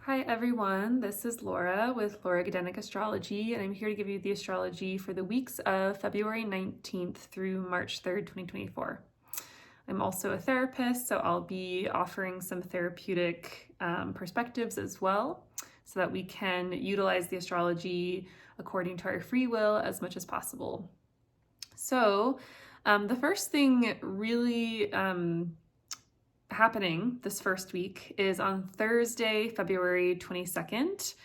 Hi everyone, this is Laura with Laura Astrology, and I'm here to give you the astrology for the weeks of February 19th through March 3rd, 2024. I'm also a therapist, so I'll be offering some therapeutic perspectives as well, so that we can utilize the astrology according to our free will as much as possible. So, the first thing really happening this first week is on Thursday, February 22nd.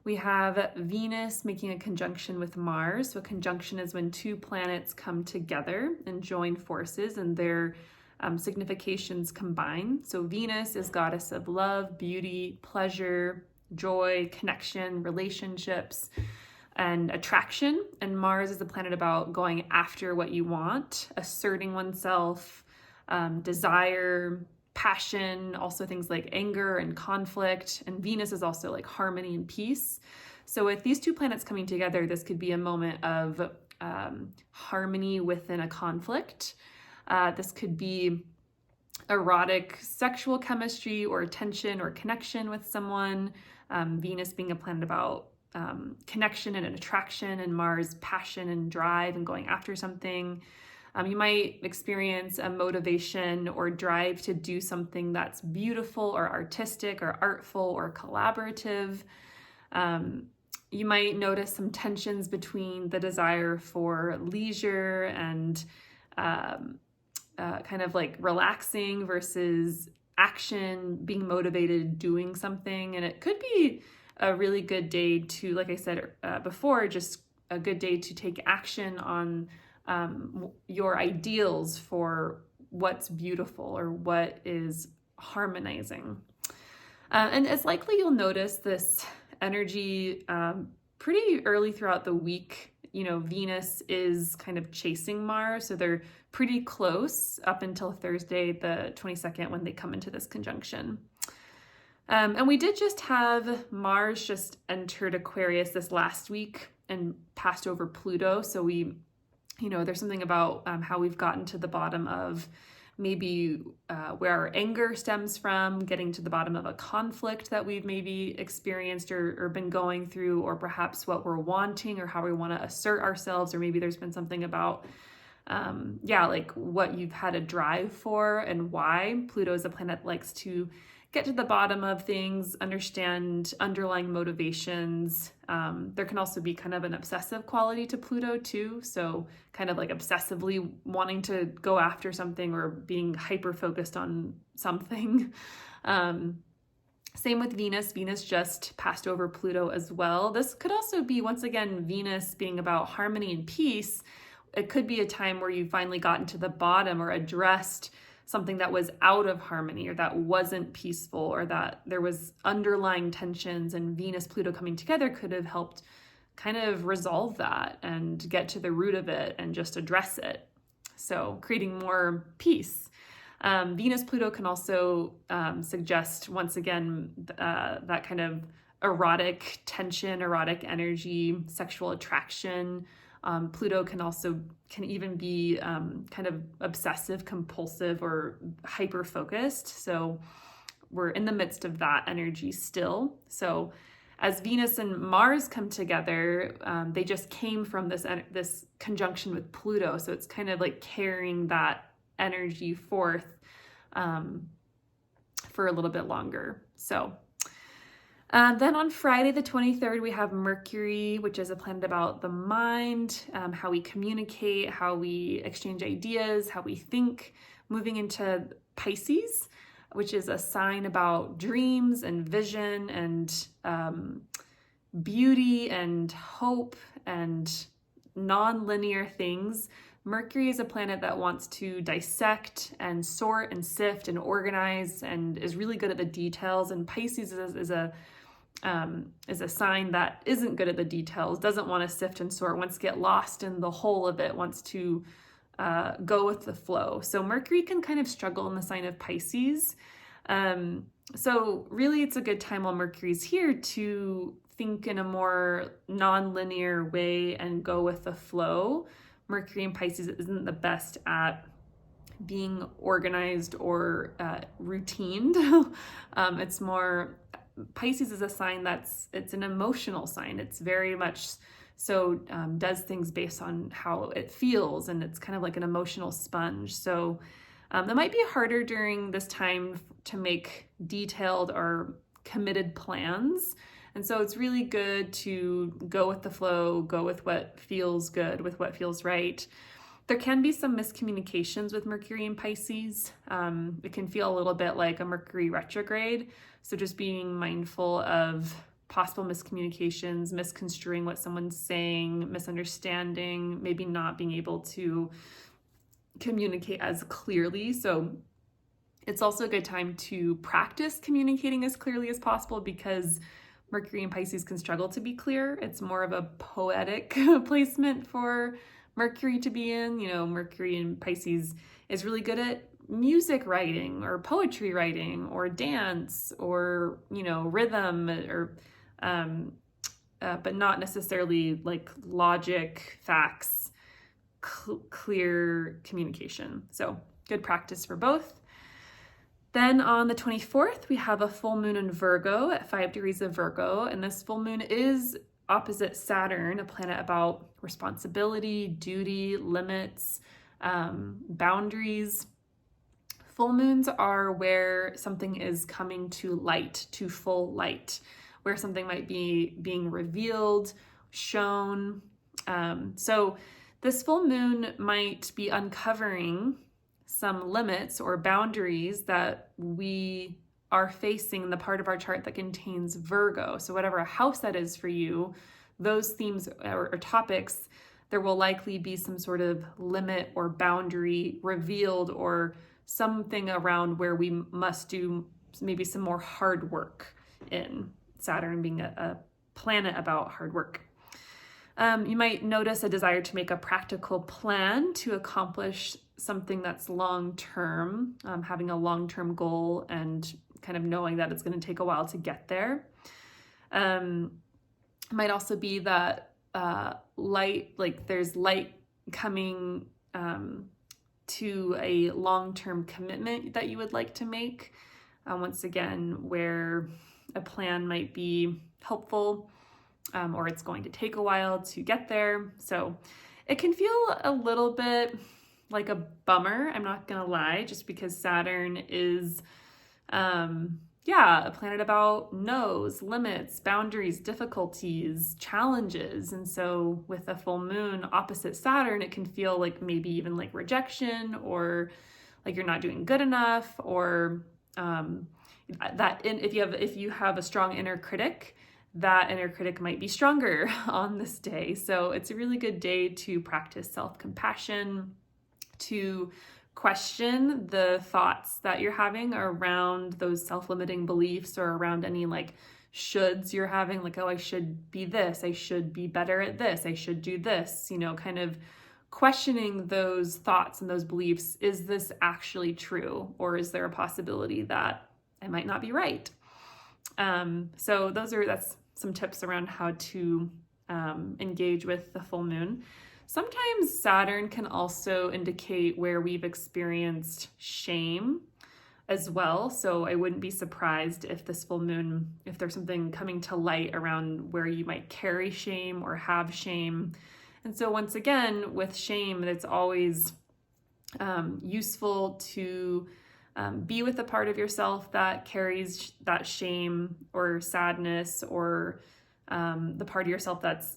We have Venus making a conjunction with Mars. So a conjunction is when two planets come together and join forces and their significations combine. So Venus is goddess of love, beauty, pleasure, joy, connection, relationships, and attraction. And Mars is the planet about going after what you want, asserting oneself, desire, passion, also things like anger and conflict. And Venus is also like harmony and peace. So with these two planets coming together, this could be a moment of harmony within a conflict. This could be erotic sexual chemistry or tension or connection with someone. Venus being a planet about connection and attraction, and Mars passion and drive and going after something. You might experience a motivation or drive to do something that's beautiful or artistic or artful or collaborative. You might notice some tensions between the desire for leisure and kind of like relaxing versus action, being motivated, doing something. And it could be a really good day to, like I said before, just a good day to take action on your ideals for what's beautiful or what is harmonizing. And it's likely you'll notice this energy pretty early throughout the week. You know, Venus is kind of chasing Mars, so they're pretty close up until Thursday, the 22nd, when they come into this conjunction. And we did just have Mars just entered Aquarius this last week and passed over Pluto. So there's something about how we've gotten to the bottom of maybe where our anger stems from, getting to the bottom of a conflict that we've maybe experienced or been going through, or perhaps what we're wanting or how we want to assert ourselves, or maybe there's been something about like what you've had a drive for and why. Pluto is a planet that likes to get to the bottom of things, understand underlying motivations. There can also be kind of an obsessive quality to Pluto too. So kind of like obsessively wanting to go after something or being hyper-focused on something. Same with Venus. Venus just passed over Pluto as well. This could also be, once again, Venus being about harmony and peace. It could be a time where you finally gotten to the bottom or addressed something that was out of harmony or that wasn't peaceful or that there was underlying tensions, and Venus, Pluto coming together could have helped kind of resolve that and get to the root of it and just address it. So creating more peace. Venus, Pluto can also suggest, once again, that kind of erotic tension, erotic energy, sexual attraction. Pluto can even be kind of obsessive, compulsive, or hyper-focused. So we're in the midst of that energy still. So as Venus and Mars come together, they just came from this conjunction with Pluto. So it's kind of like carrying that energy forth for a little bit longer. So then on Friday, the 23rd, we have Mercury, which is a planet about the mind, how we communicate, how we exchange ideas, how we think, moving into Pisces, which is a sign about dreams and vision and beauty and hope and non-linear things. Mercury is a planet that wants to dissect and sort and sift and organize and is really good at the details. And Pisces is a sign that isn't good at the details, doesn't want to sift and sort, wants to get lost in the whole of it, wants to go with the flow. So Mercury can kind of struggle in the sign of Pisces. So really it's a good time while Mercury's here to think in a more non-linear way and go with the flow. Mercury in Pisces isn't the best at being organized or routined. It's more Pisces is a sign it's an emotional sign. It's very much so does things based on how it feels, and it's kind of like an emotional sponge. So that might be harder during this time to make detailed or committed plans. And so it's really good to go with the flow, go with what feels good, with what feels right. There can be some miscommunications with Mercury and Pisces. It can feel a little bit like a Mercury retrograde. So just being mindful of possible miscommunications, misconstruing what someone's saying, misunderstanding, maybe not being able to communicate as clearly. So it's also a good time to practice communicating as clearly as possible, because Mercury and Pisces can struggle to be clear. It's more of a poetic placement for Mercury to be in. You know, Mercury and Pisces is really good at music writing or poetry writing or dance or, you know, rhythm or but not necessarily like logic, facts, clear communication. So good practice for both. Then on the 24th, we have a full moon in Virgo at 5 degrees of Virgo. And this full moon is opposite Saturn, a planet about responsibility, duty, limits, boundaries. Full moons are where something is coming to light, to full light, where something might be being revealed, shown. So this full moon might be uncovering some limits or boundaries that we are facing in the part of our chart that contains Virgo. So whatever house that is for you, those themes or topics, there will likely be some sort of limit or boundary revealed, or something around where we must do maybe some more hard work in, Saturn being a planet about hard work. You might notice a desire to make a practical plan to accomplish something that's long-term, having a long-term goal and kind of knowing that it's going to take a while to get there. Might also be that light, like there's light coming to a long-term commitment that you would like to make. Once again, where a plan might be helpful, or it's going to take a while to get there. So it can feel a little bit like a bummer, I'm not gonna lie, just because Saturn is, a planet about no's, limits, boundaries, difficulties, challenges. And so with a full moon opposite Saturn, it can feel like maybe even like rejection, or like you're not doing good enough, or if you have a strong inner critic, that inner critic might be stronger on this day. So it's a really good day to practice self-compassion, to question the thoughts that you're having around those self-limiting beliefs, or around any like shoulds you're having, like, oh, I should be this, I should be better at this, I should do this, you know, kind of questioning those thoughts and those beliefs. Is this actually true? Or is there a possibility that I might not be right? So that's some tips around how to engage with the full moon. Sometimes Saturn can also indicate where we've experienced shame as well. So I wouldn't be surprised if this full moon, if there's something coming to light around where you might carry shame or have shame. And so once again, with shame, it's always useful to be with the part of yourself that carries that shame or sadness, or the part of yourself that's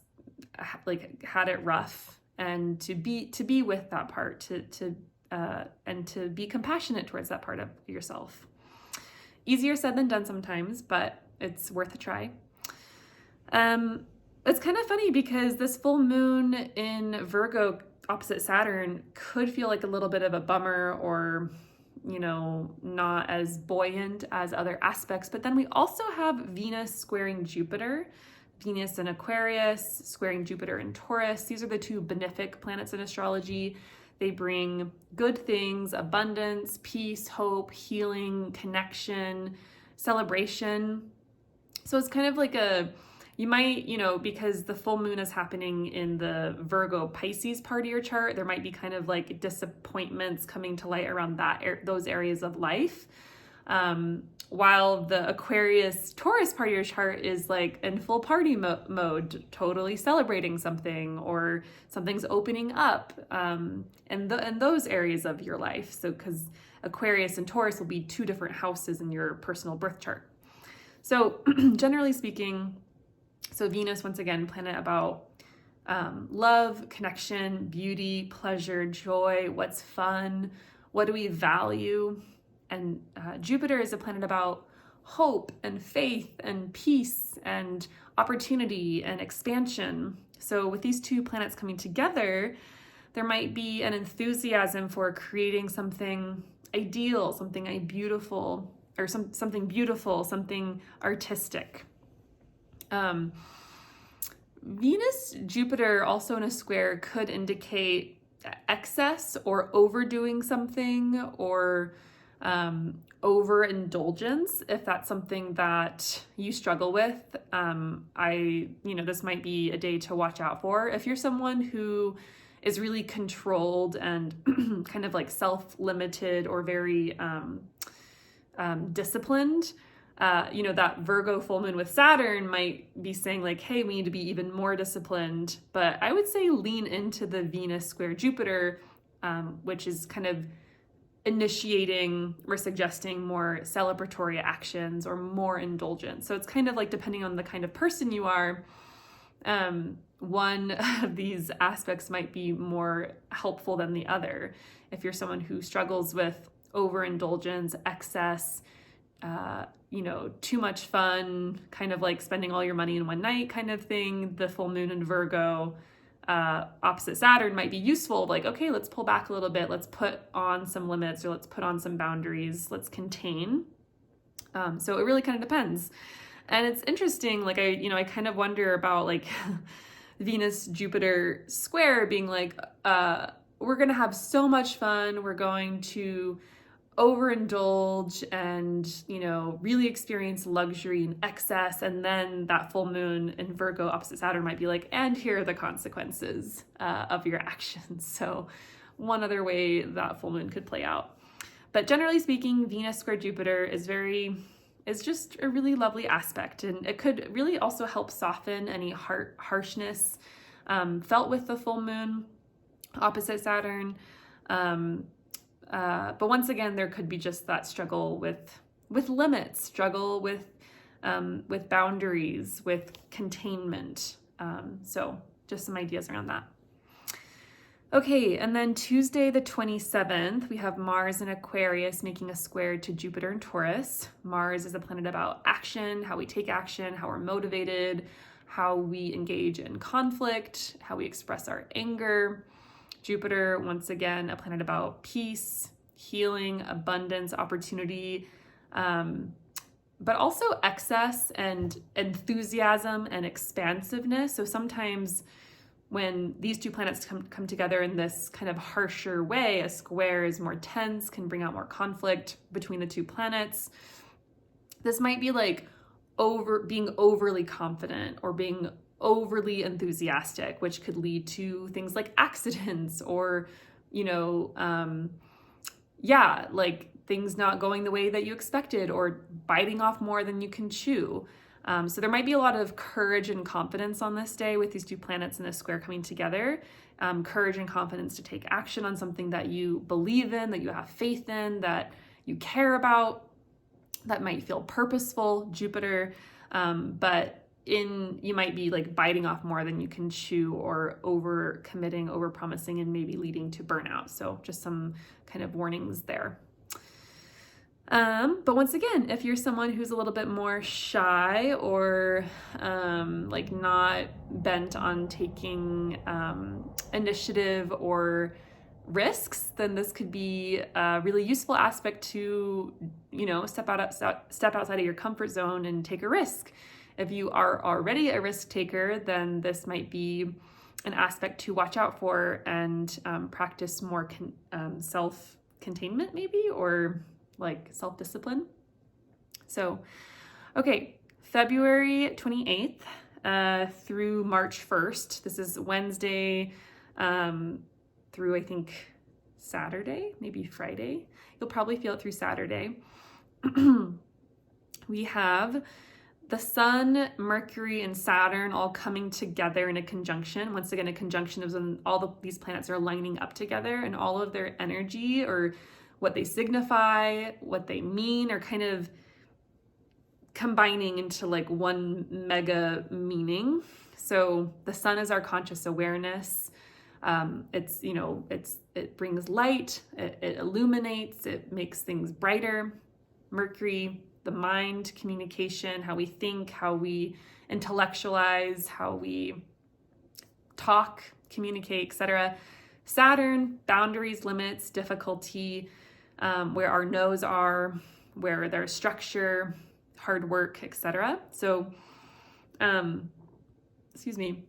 like had it rough, and to be with that part, and to be compassionate towards that part of yourself. Easier said than done sometimes, but it's worth a try. It's kind of funny because this full moon in Virgo opposite Saturn could feel like a little bit of a bummer, or, you know, not as buoyant as other aspects. But then we also have Venus squaring Jupiter, Venus in Aquarius squaring Jupiter in Taurus. These are the two benefic planets in astrology. They bring good things, abundance, peace, hope, healing, connection, celebration. So it's kind of like you might, you know, because the full moon is happening in the Virgo Pisces part of your chart, there might be kind of like disappointments coming to light around those areas of life. While the Aquarius Taurus part of your chart is like in full party mode, totally celebrating something, or something's opening up in those areas of your life. So because Aquarius and Taurus will be two different houses in your personal birth chart. So generally speaking, so Venus, once again, planet about love, connection, beauty, pleasure, joy, what's fun, what do we value? And Jupiter is a planet about hope and faith and peace and opportunity and expansion. So with these two planets coming together, there might be an enthusiasm for creating something ideal, something beautiful, or something beautiful, something artistic. Venus, Jupiter also in a square could indicate excess or overdoing something, or overindulgence, if that's something that you struggle with. This might be a day to watch out for. If you're someone who is really controlled and kind of like self-limited or very disciplined, that Virgo full moon with Saturn might be saying like, hey, we need to be even more disciplined. But I would say lean into the Venus square Jupiter, which is kind of initiating or suggesting more celebratory actions or more indulgence. So it's kind of like, depending on the kind of person you are, one of these aspects might be more helpful than the other. If you're someone who struggles with overindulgence, excess, too much fun, kind of like spending all your money in one night kind of thing, the full moon in Virgo, opposite Saturn, might be useful. Like, okay, let's pull back a little bit. Let's put on some limits, or let's put on some boundaries. Let's contain. So it really kind of depends. And it's interesting. Like I kind of wonder about like Venus Jupiter square being like, we're going to have so much fun. We're going to overindulge and, really experience luxury and excess. And then that full moon in Virgo opposite Saturn might be like, and here are the consequences of your actions. So one other way that full moon could play out. But generally speaking, Venus square Jupiter is just a really lovely aspect. And it could really also help soften any harshness felt with the full moon opposite Saturn. But once again, there could be just that struggle with limits, struggle with boundaries, with containment. So just some ideas around that. Okay, and then Tuesday the 27th, we have Mars in Aquarius making a square to Jupiter and Taurus. Mars is a planet about action, how we take action, how we're motivated, how we engage in conflict, how we express our anger. Jupiter, once again, a planet about peace, healing, abundance, opportunity, but also excess and enthusiasm and expansiveness. So sometimes when these two planets come together in this kind of harsher way, a square is more tense, can bring out more conflict between the two planets. This might be like being overly confident or being overly enthusiastic, which could lead to things like accidents or, like things not going the way that you expected, or biting off more than you can chew. So there might be a lot of courage and confidence on this day with these two planets in this square coming together. Courage and confidence to take action on something that you believe in, that you have faith in, that you care about, that might feel purposeful, Jupiter. But you might be like biting off more than you can chew, or over committing, over promising, and maybe leading to burnout. So just some kind of warnings there. But once again, if you're someone who's a little bit more shy or like not bent on taking initiative or risks, then this could be a really useful aspect to, step outside of your comfort zone and take a risk. If you are already a risk taker, then this might be an aspect to watch out for and practice more self-containment maybe, or like self-discipline. So, okay, February 28th through March 1st. This is Wednesday through, I think, Saturday, maybe Friday. You'll probably feel it through Saturday. we have the Sun, Mercury, and Saturn all coming together in a conjunction. Once again, a conjunction is when these planets are lining up together, and all of their energy or what they signify, what they mean, are kind of combining into like one mega meaning. So the Sun is our conscious awareness. It brings light, it illuminates, it makes things brighter. Mercury, the mind, communication, how we think, how we intellectualize, how we talk, communicate, etc. Saturn, boundaries, limits, difficulty, where our no's are, where there's structure, hard work, etc. So,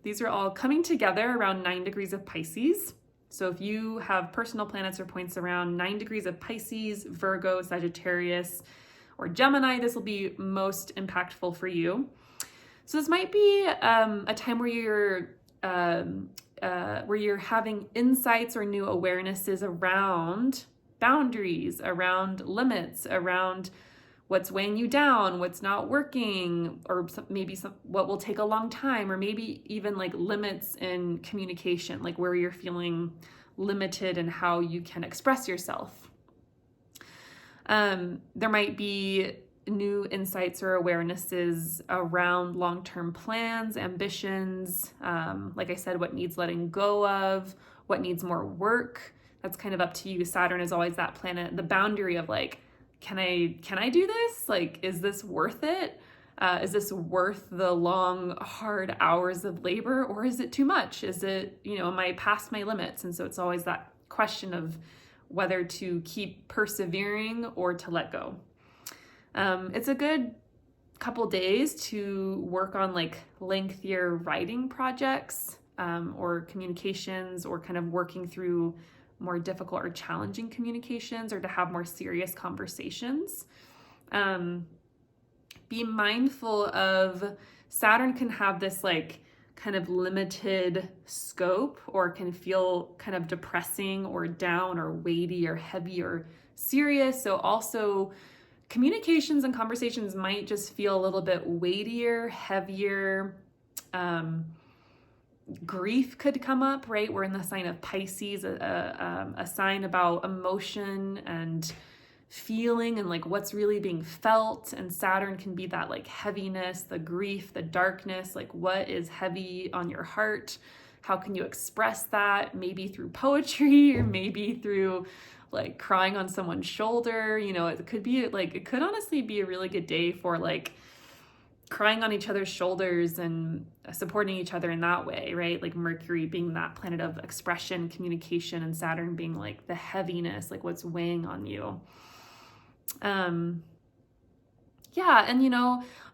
these are all coming together around 9 degrees of Pisces. So if you have personal planets or points around 9 degrees of Pisces, Virgo, Sagittarius, or Gemini, this will be most impactful for you. So this might be a time where you're having insights or new awarenesses around boundaries, around limits, around what's weighing you down, what's not working, or maybe what will take a long time, or maybe even like limits in communication, like where you're feeling limited in how you can express yourself. There might be new insights or awarenesses around long-term plans, ambitions, like I said, what needs letting go of, what needs more work. That's kind of up to you. Saturn is always that planet, the boundary of like, can I do this? Like, is this worth it? Is this worth the long, hard hours of labor, or is it too much? Is it, am I past my limits? And so it's always that question of whether to keep persevering or to let go. It's a good couple days to work on like lengthier writing projects, or communications, or kind of working through more difficult or challenging communications, or to have more serious conversations. Be mindful of Saturn can have this like kind of limited scope, or can feel kind of depressing or down or weighty or heavy or serious. So also communications and conversations might just feel a little bit weightier, heavier. Grief could come up, right? We're in the sign of Pisces, a sign about emotion and feeling and like what's really being felt. And Saturn can be that like heaviness, the grief, the darkness, like what is heavy on your heart? How can you express that? Maybe through poetry, or maybe through like crying on someone's shoulder. It could honestly be a really good day for like crying on each other's shoulders and supporting each other in that way, right? Like Mercury being that planet of expression, communication, and Saturn being like the heaviness, like what's weighing on you.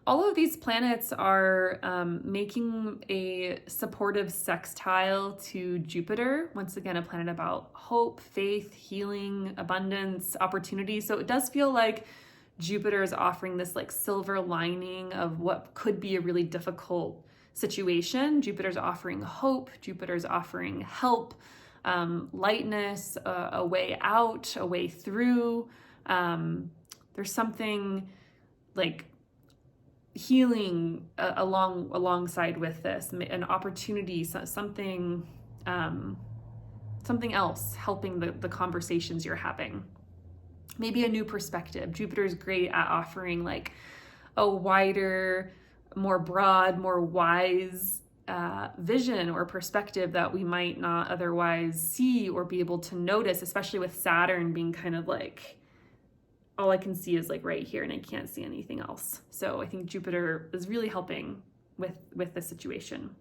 All of these planets are making a supportive sextile to Jupiter. Once again, a planet about hope, faith, healing, abundance, opportunity. So it does feel like Jupiter is offering this like silver lining of what could be a really difficult situation. Jupiter's offering hope. Jupiter's offering help, lightness, a way out, a way through. There's something like healing alongside with this, an opportunity, something else helping the conversations you're having. Maybe a new perspective. Jupiter's great at offering like a wider, more broad, more wise vision or perspective that we might not otherwise see or be able to notice, especially with Saturn being kind of like, all I can see is like right here and I can't see anything else. So I think Jupiter is really helping with the situation.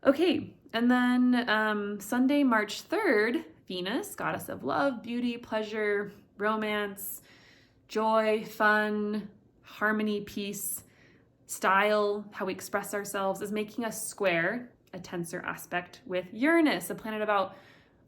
Okay, and then Sunday, March 3rd, Venus, goddess of love, beauty, pleasure, romance, joy, fun, harmony, peace, style, how we express ourselves, is making us square, a tensor aspect, with Uranus, a planet about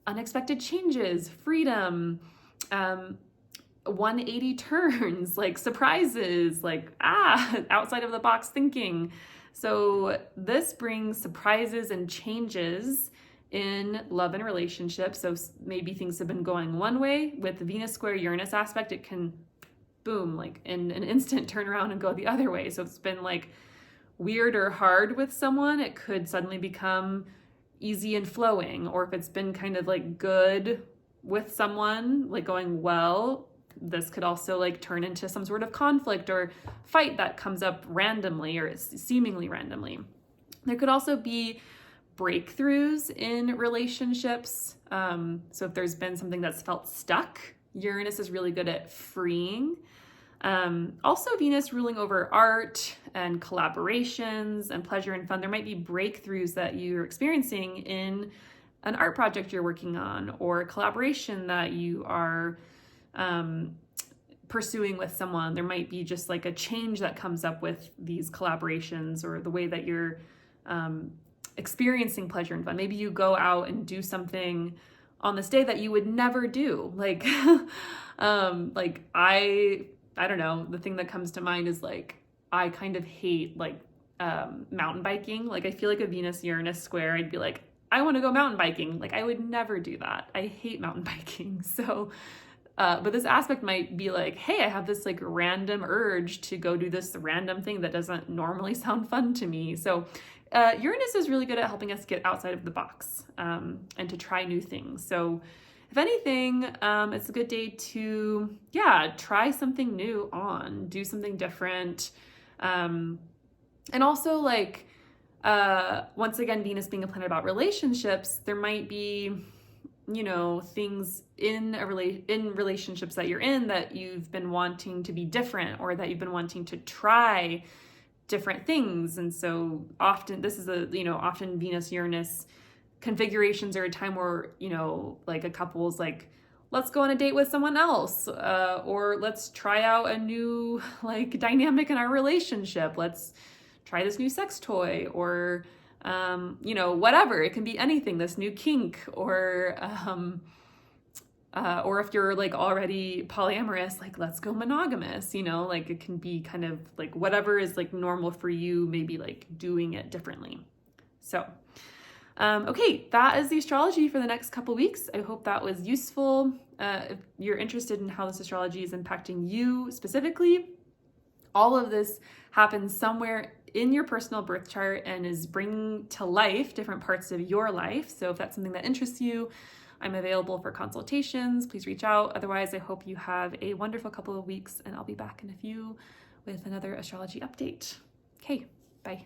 unexpected changes, freedom, 180 turns, like surprises, like outside of the box thinking. So this brings surprises and changes in love and relationships. So maybe things have been going one way with the Venus square Uranus aspect. It can boom, like in an instant turn around and go the other way. So if it's been like weird or hard with someone, it could suddenly become easy and flowing. Or if it's been kind of like good with someone, like going well, this could also like turn into some sort of conflict or fight that comes up randomly or seemingly randomly. There could also be breakthroughs in relationships. So if there's been something that's felt stuck, Uranus is really good at freeing. Also Venus ruling over art and collaborations and pleasure and fun. There might be breakthroughs that you're experiencing in an art project you're working on or a collaboration that you are pursuing with someone. There might be just like a change that comes up with these collaborations or the way that you're experiencing pleasure and fun. Maybe you go out and do something on this day that you would never do. Like, I don't know, the thing that comes to mind is like, I kind of hate like mountain biking. Like I feel like a Venus-Uranus square, I'd be like, I want to go mountain biking. Like I would never do that. I hate mountain biking. So, but this aspect might be like, hey, I have this like random urge to go do this random thing that doesn't normally sound fun to me. So Uranus is really good at helping us get outside of the box and to try new things. So if anything, it's a good day to, try something new on, do something different. And also like, once again, Venus being a planet about relationships, there might be, things in relationships that you're in that you've been wanting to be different or that you've been wanting to try different things. And so often this is often Venus-Uranus configurations are a time where, like a couple's like, let's go on a date with someone else, or let's try out a new like dynamic in our relationship. Let's try this new sex toy or, whatever. It can be anything, this new kink or if you're like already polyamorous, like let's go monogamous, like it can be kind of like whatever is like normal for you, maybe like doing it differently. So okay, that is the astrology for the next couple weeks. I hope that was useful. If you're interested in how this astrology is impacting you specifically, all of this happens somewhere in your personal birth chart and is bringing to life different parts of your life. So if that's something that interests you, I'm available for consultations. Please reach out. Otherwise, I hope you have a wonderful couple of weeks and I'll be back in a few with another astrology update. Okay, bye.